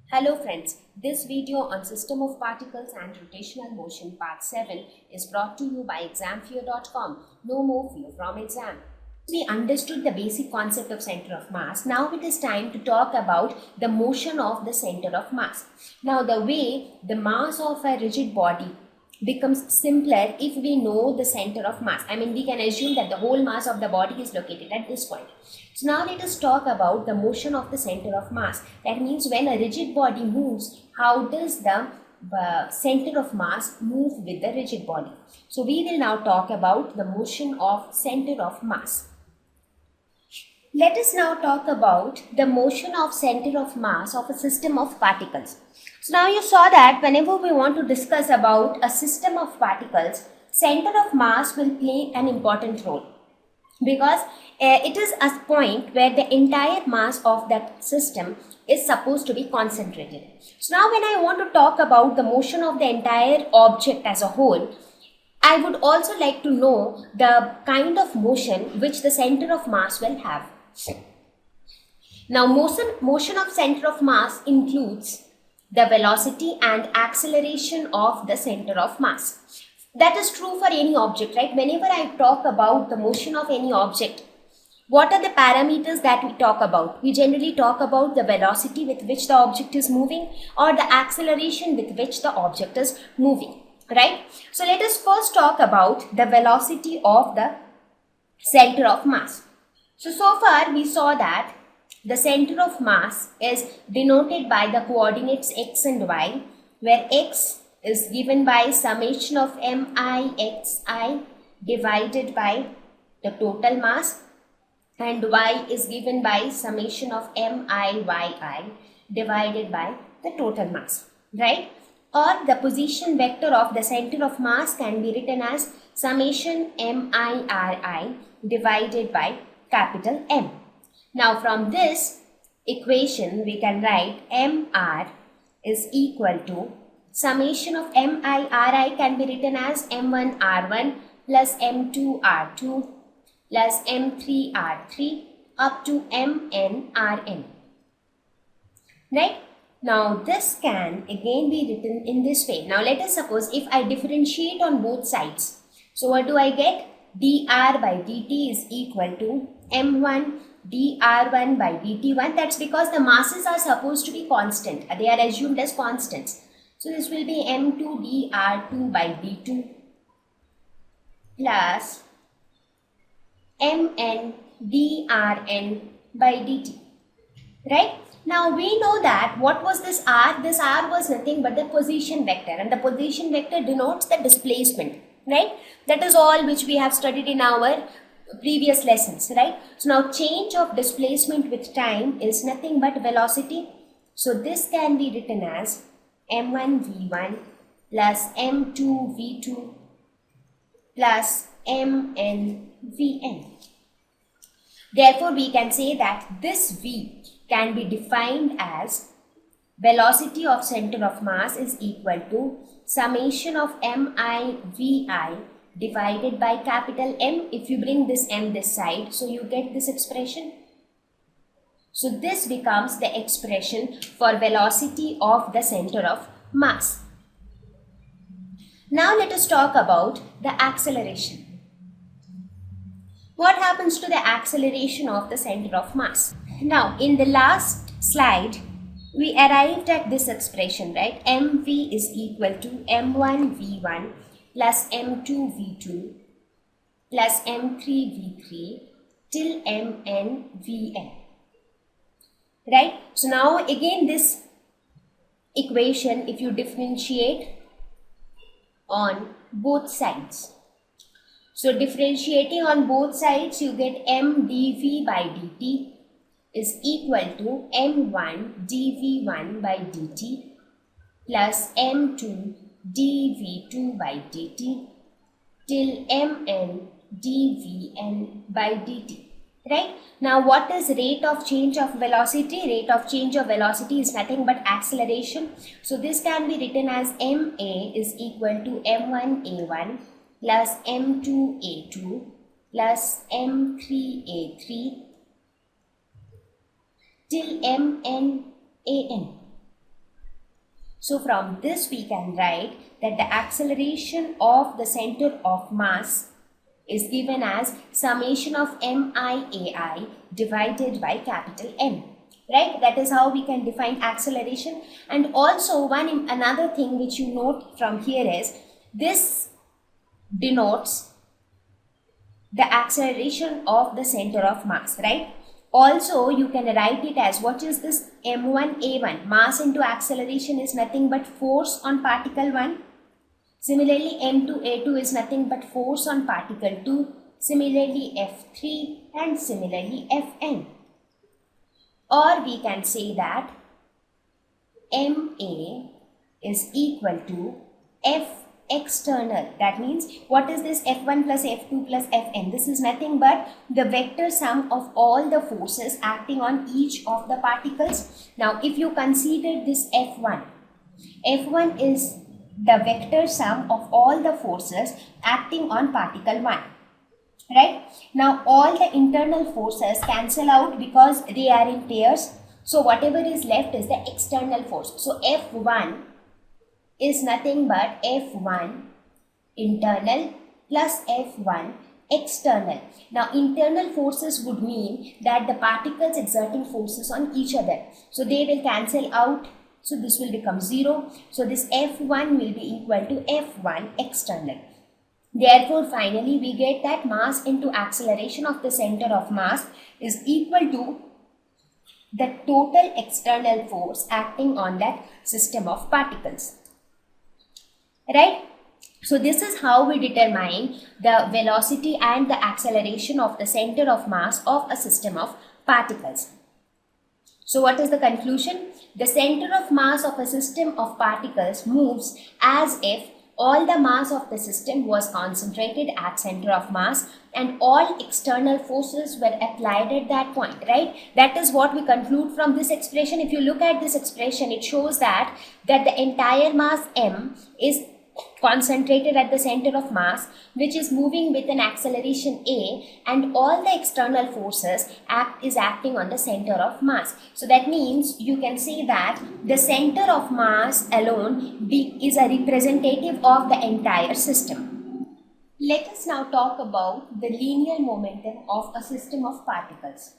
Hello friends, this video on System of Particles and Rotational Motion Part 7 is brought to you by examfear.com. No more fear from exam. We understood the basic concept of center of mass. Now it is time to talk about the motion of the center of mass. Now the way the mass of a rigid body becomes simpler if we know the center of mass. We can assume that the whole mass of the body is located at this point. So now let us talk about the motion of the center of mass. That means when a rigid body moves, how does the center of mass move with the rigid body? So we will now talk about the motion of center of mass. Let us now talk about the motion of center of mass of a system of particles. So now you saw that whenever we want to discuss about a system of particles, center of mass will play an important role because it is a point where the entire mass of that system is supposed to be concentrated. So now when I want to talk about the motion of the entire object as a whole, I would also like to know the kind of motion which the center of mass will have. Now motion of center of mass includes the velocity and acceleration of the center of mass. That is true for any object, right? Whenever I talk about the motion of any object, what are the parameters that we talk about? We generally talk about the velocity with which the object is moving or the acceleration with which the object is moving, right? So let us first talk about the velocity of the center of mass. So far we saw that the center of mass is denoted by the coordinates x and y, where x is given by summation of mixi divided by the total mass and y is given by summation of miyi divided by the total mass, right? Or the position vector of the center of mass can be written as summation miri divided by capital M. Now from this equation we can write mr is equal to summation of miri can be written as m1r1 plus m2r2 plus m3r3 up to mnrn. Right? Now this can again be written in this way. Now let us suppose if I differentiate on both sides. So what do I get? dr by dt is equal to m1 dr1 by dt1. That's because the masses are supposed to be constant. They are assumed as constants. So this will be m2 dr2 by d2 plus mn drn by dt. Right? Now we know that what was this r? This r was nothing but the position vector, and the position vector denotes the displacement. Right? That is all which we have studied in our previous lessons, right? So now change of displacement with time is nothing but velocity. So this can be written as m1 v1 plus m2 v2 plus mn vn. Therefore, we can say that this v can be defined as velocity of center of mass is equal to summation of mi vi divided by capital M. If you bring this M this side, so you get this expression. So this becomes the expression for velocity of the center of mass. Now let us talk about the acceleration. What happens to the acceleration of the center of mass? Now in the last slide, we arrived at this expression, right? mv is equal to m1 v1 plus m2 v2 plus m3 v3 till mn vn. Right? So now again this equation, if you differentiate on both sides. So differentiating on both sides, you get m dv by dt is equal to m1 dv1 by dt plus m2 dv2 by dt till mn dvn by dt. Right? Now what is rate of change of velocity? Rate of change of velocity is nothing but acceleration. So this can be written as ma is equal to m1a1 plus m2a2 plus m3a3 till mn an. So from this we can write that the acceleration of the center of mass is given as summation of MIAI divided by capital M. Right? That is how we can define acceleration. And also another thing which you note from here is this denotes the acceleration of the center of mass, right? Also, you can write it as, what is this M1A1? Mass into acceleration is nothing but force on particle 1. Similarly, M2A2 is nothing but force on particle 2. Similarly, F3 and similarly Fn. Or we can say that MA is equal to F external. That means, what is this F1 plus F2 plus Fn? This is nothing but the vector sum of all the forces acting on each of the particles. Now, if you consider this F1 is the vector sum of all the forces acting on particle 1. Right? Now, all the internal forces cancel out because they are in pairs. So, whatever is left is the external force. So, F1 is nothing but F1 internal plus F1 external. Now, internal forces would mean that the particles exerting forces on each other. So, they will cancel out. So, this will become 0. So, this F1 will be equal to F1 external. Therefore, finally, we get that mass into acceleration of the center of mass is equal to the total external force acting on that system of particles. Right? So, this is how we determine the velocity and the acceleration of the center of mass of a system of particles. So, what is the conclusion? The center of mass of a system of particles moves as if all the mass of the system was concentrated at center of mass and all external forces were applied at that point, right? That is what we conclude from this expression. If you look at this expression, it shows that the entire mass M is concentrated at the center of mass, which is moving with an acceleration A, and all the external forces is acting on the center of mass. So that means you can say that the center of mass alone is a representative of the entire system. Let us now talk about the linear momentum of a system of particles.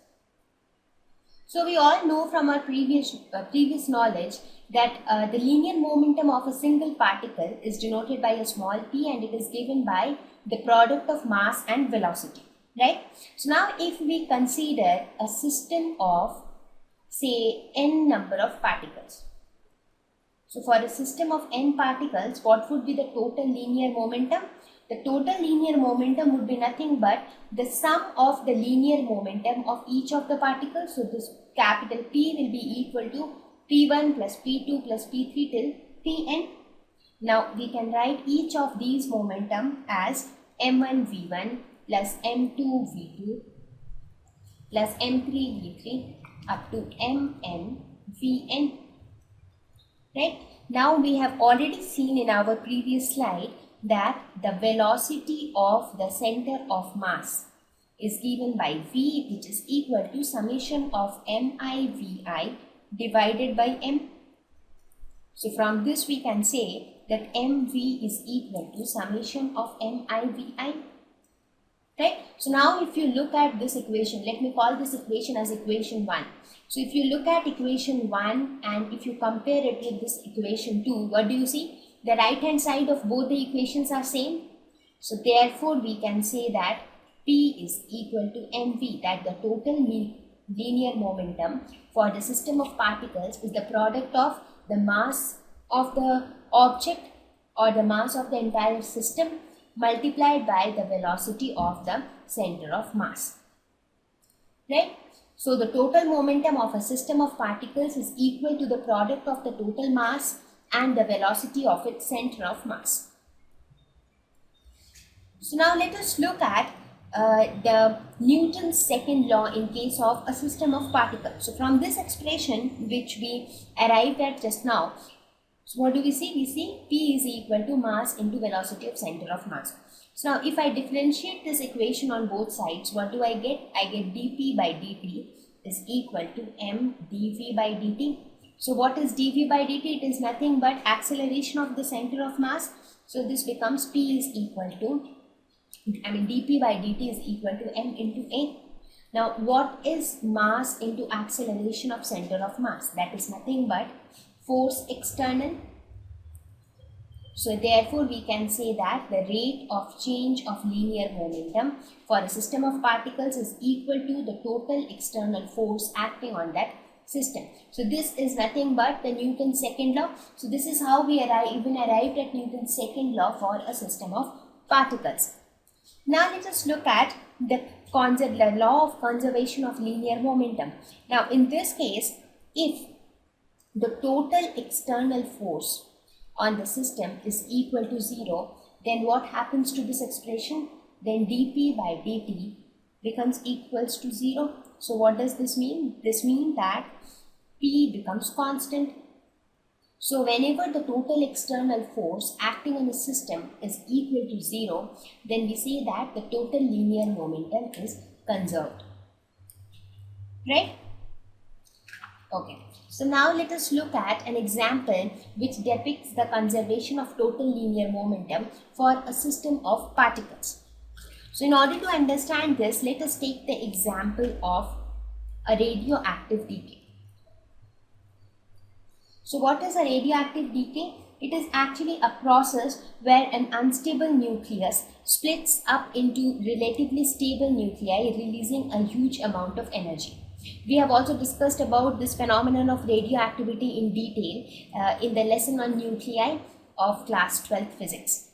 So we all know from our previous knowledge that the linear momentum of a single particle is denoted by a small p, and it is given by the product of mass and velocity, right? So now if we consider a system of, say, n number of particles. So for a system of n particles, what would be the total linear momentum? The total linear momentum would be nothing but the sum of the linear momentum of each of the particles. So this capital P will be equal to P1 plus P2 plus P3 till Pn. Now we can write each of these momentum as M1V1 plus M2V2 plus M3V3 up to MnVn. Right? Now we have already seen in our previous slide that the velocity of the center of mass is given by V, which is equal to summation of MIVI divided by M. So from this we can say that MV is equal to summation of MIVI. Right? So now if you look at this equation, let me call this equation as equation 1. So if you look at equation 1 and if you compare it with this equation 2, what do you see? The right hand side of both the equations are same. So therefore we can say that P is equal to mv, that the total linear momentum for the system of particles is the product of the mass of the object or the mass of the entire system multiplied by the velocity of the center of mass. Right? So the total momentum of a system of particles is equal to the product of the total mass and the velocity of its center of mass. So now let us look at the Newton's second law in case of a system of particles. So from this expression which we arrived at just now, so what do we see? We see P is equal to mass into velocity of center of mass. So now if I differentiate this equation on both sides, what do I get? I get dP by dt is equal to m dV by dt. So what is dv by dt? It is nothing but acceleration of the center of mass. So this becomes p is equal to, dp by dt is equal to m into a. Now what is mass into acceleration of center of mass? That is nothing but force external. So therefore we can say that the rate of change of linear momentum for a system of particles is equal to the total external force acting on that system. So this is nothing but the Newton's second law. So this is how we arrived at Newton's second law for a system of particles. Now let us look at the law of conservation of linear momentum. Now in this case, if the total external force on the system is equal to 0, then what happens to this expression? Then dp by dt becomes equals to 0. So what does this mean? This means that p becomes constant. So whenever the total external force acting on a system is equal to 0, then we say that the total linear momentum is conserved. Right? Okay. So now let us look at an example which depicts the conservation of total linear momentum for a system of particles. So in order to understand this, let us take the example of a radioactive decay. So what is a radioactive decay? It is actually a process where an unstable nucleus splits up into relatively stable nuclei, releasing a huge amount of energy. We have also discussed about this phenomenon of radioactivity in detail in the lesson on nuclei of class 12th physics.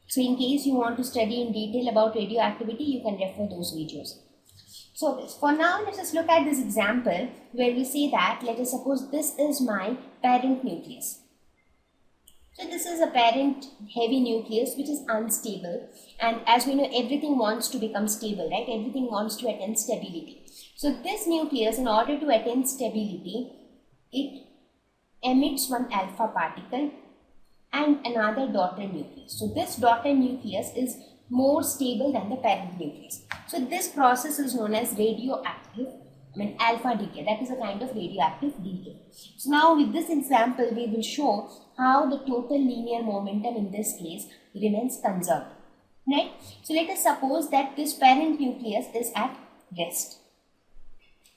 So in case you want to study in detail about radioactivity, you can refer those videos. So for now, let us look at this example where we say that, let us suppose this is my parent nucleus. So this is a parent heavy nucleus which is unstable, and as we know, everything wants to become stable, right? Everything wants to attain stability. So this nucleus, in order to attain stability, it emits one alpha particle and another daughter nucleus. So this daughter nucleus is more stable than the parent nucleus. So this process is known as radioactive, alpha decay. That is a kind of radioactive decay. So now with this example, we will show how the total linear momentum in this case remains conserved. Right? So let us suppose that this parent nucleus is at rest.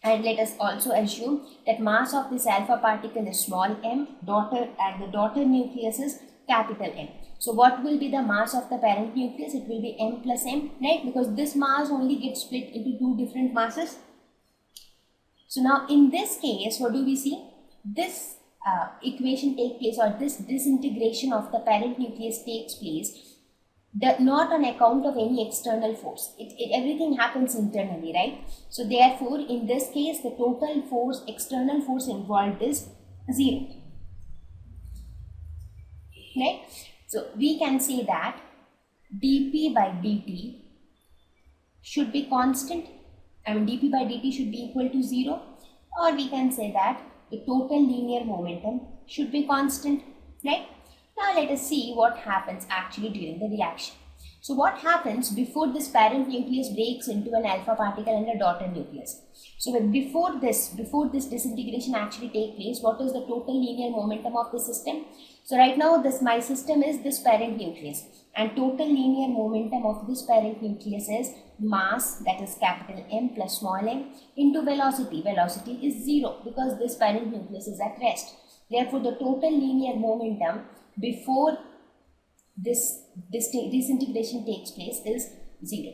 And let us also assume that mass of this alpha particle is small m, and the daughter nucleus is capital M. So what will be the mass of the parent nucleus? It will be m plus m, right? Because this mass only gets split into two different masses. So now in this case, what do we see? This equation takes place, or this disintegration of the parent nucleus takes place not on account of any external force. Everything happens internally, right? So therefore, in this case, the total force, external force involved is 0. Right? So we can say that dp by dt should be constant. dp by dt should be equal to 0, or we can say that the total linear momentum should be constant, right? Now let us see what happens actually during the reaction. So what happens before this parent nucleus breaks into an alpha particle and a daughter nucleus? So before this disintegration actually takes place, what is the total linear momentum of the system? So right now my system is this parent nucleus, and total linear momentum of this parent nucleus is mass, that is capital M plus small m, into velocity. Velocity is 0 because this parent nucleus is at rest. Therefore, the total linear momentum before this disintegration takes place is 0.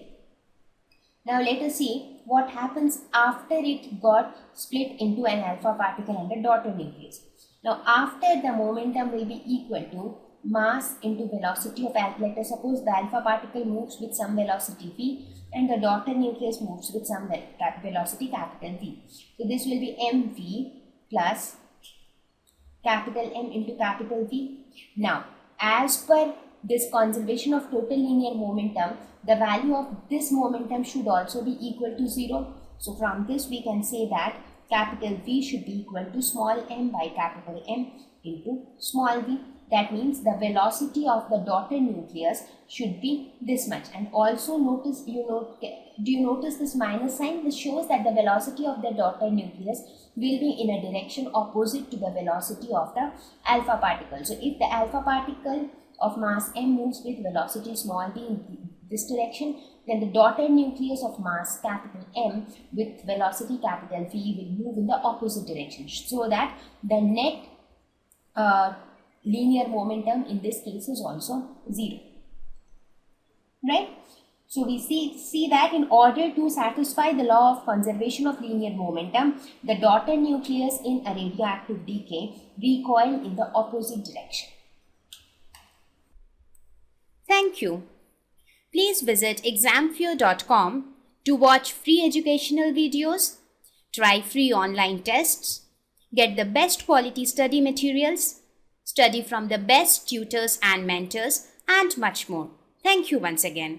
Now let us see what happens after it got split into an alpha particle and a daughter nucleus. Now after, the momentum will be equal to mass into velocity of alpha. Let us suppose the alpha particle moves with some velocity v and the daughter nucleus moves with some velocity capital V. So this will be mv plus capital M into capital V. Now as per this conservation of total linear momentum, the value of this momentum should also be equal to 0. So from this we can say that capital V should be equal to small m by capital M into small v. That means the velocity of the daughter nucleus should be this much. And also notice, do you notice this minus sign? This shows that the velocity of the daughter nucleus will be in a direction opposite to the velocity of the alpha particle. So if the alpha particle of mass m moves with velocity small d in this direction, then the daughter nucleus of mass capital M with velocity capital V will move in the opposite direction, so that the net linear momentum in this case is also 0. Right? So we see that in order to satisfy the law of conservation of linear momentum, the daughter nucleus in a radioactive decay recoil in the opposite direction. Thank you. Please visit examfear.com to watch free educational videos, try free online tests, get the best quality study materials, study from the best tutors and mentors, and much more. Thank you once again.